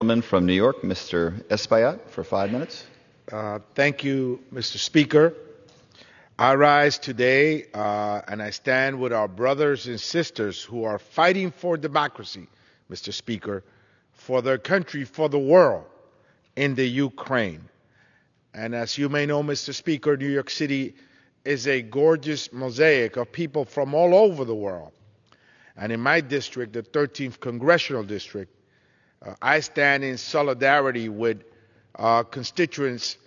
From New York, Mr. Espaillat, for 5 minutes. Thank you, Mr. Speaker. I rise today and I stand with our brothers and sisters who are fighting for democracy, Mr. Speaker, for their country, for the world, in the Ukraine. And as you may know, Mr. Speaker, New York City is a gorgeous mosaic of people from all over the world. And in my district, the 13th Congressional District, I stand in solidarity with constituents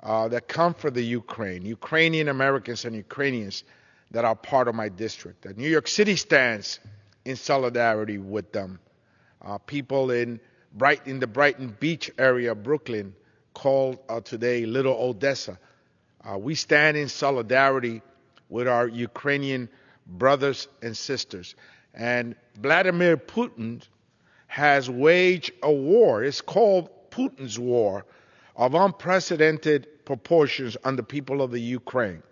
that come from the Ukraine, Ukrainian Americans and Ukrainians that are part of my district. And New York City stands in solidarity with them. People in the Brighton Beach area of Brooklyn, called today Little Odessa. We stand in solidarity with our Ukrainian brothers and sisters. And Vladimir Putin has waged a war. It's called Putin's war of unprecedented proportions on the people of the Ukraine,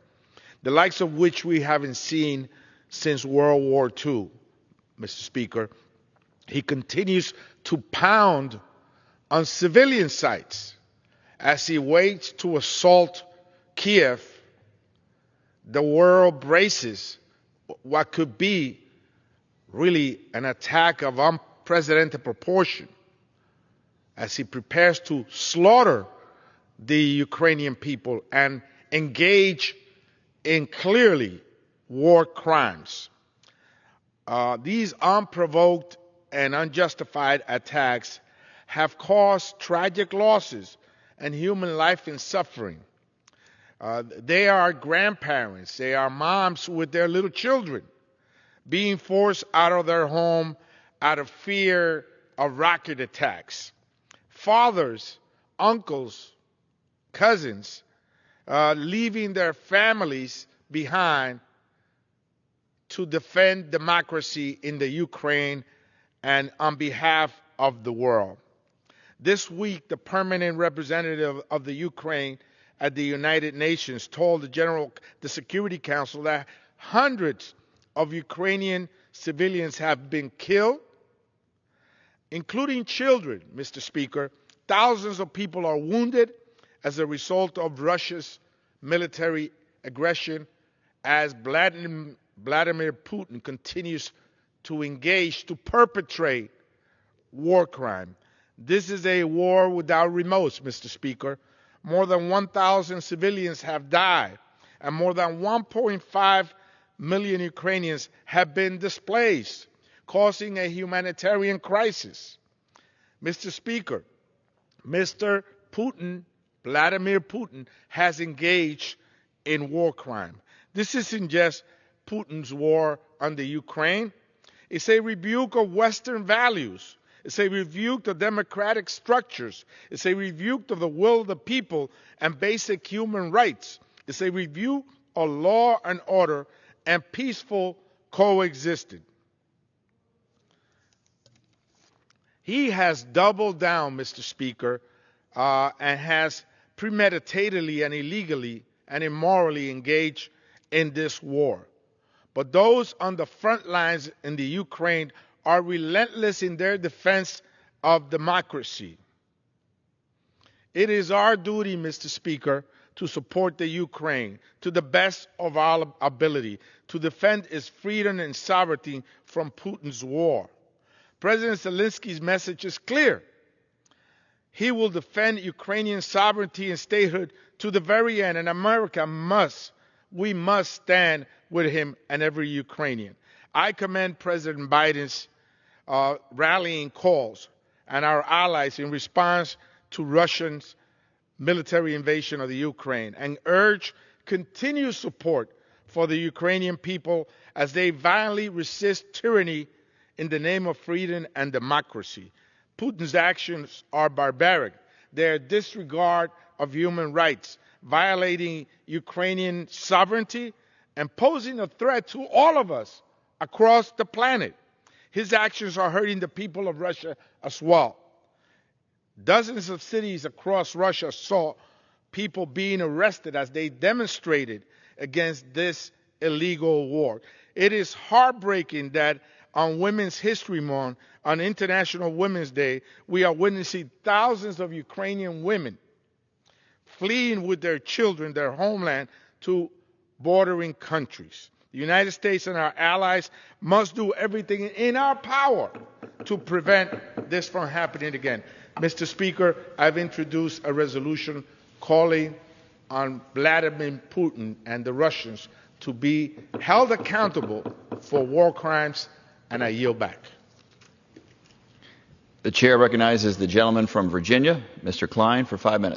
the likes of which we haven't seen since World War II, Mr. Speaker. He continues to pound on civilian sites as he waits to assault Kiev. The world braces what could be really an attack of unprecedented proportion as he prepares to slaughter the Ukrainian people and engage in clearly war crimes. These unprovoked and unjustified attacks have caused tragic losses and human life and suffering. They are grandparents, they are moms with their little children being forced out of their home out of fear of rocket attacks. Fathers, uncles, cousins, leaving their families behind to defend democracy in the Ukraine and on behalf of the world. This week, the permanent representative of the Ukraine at the United Nations told the Security Council that hundreds of Ukrainian civilians have been killed, including children, Mr. Speaker. Thousands of people are wounded as a result of Russia's military aggression as Vladimir Putin continues to engage, to perpetrate war crime. This is a war without remorse, Mr. Speaker. More than 1,000 civilians have died, and more than 1.5 million Ukrainians have been displaced, causing a humanitarian crisis. Mr. Speaker, Mr. Putin, Vladimir Putin, has engaged in war crime. This isn't just Putin's war on the Ukraine. It's a rebuke of Western values. It's a rebuke of democratic structures. It's a rebuke of the will of the people and basic human rights. It's a rebuke of law and order and peaceful coexistence. He has doubled down, Mr. Speaker, and has premeditatedly and illegally and immorally engaged in this war. But those on the front lines in the Ukraine are relentless in their defense of democracy. It is our duty, Mr. Speaker, to support the Ukraine to the best of our ability, to defend its freedom and sovereignty from Putin's war. President Zelensky's message is clear. He will defend Ukrainian sovereignty and statehood to the very end, and we must stand with him and every Ukrainian. I commend President Biden's rallying calls and our allies in response to Russia's military invasion of the Ukraine and urge continued support for the Ukrainian people as they violently resist tyranny in the name of freedom and democracy. Putin's actions are barbaric. They are disregard of human rights, violating Ukrainian sovereignty and posing a threat to all of us across the planet. His actions are hurting the people of Russia as well. Dozens of cities across Russia saw people being arrested as they demonstrated against this illegal war. It is heartbreaking that on Women's History Month, on International Women's Day, we are witnessing thousands of Ukrainian women fleeing with their children, their homeland, to bordering countries. The United States and our allies must do everything in our power to prevent this from happening again. Mr. Speaker, I've introduced a resolution calling on Vladimir Putin and the Russians to be held accountable for war crimes, and I yield back. The chair recognizes the gentleman from Virginia, Mr. Klein, for 5 minutes.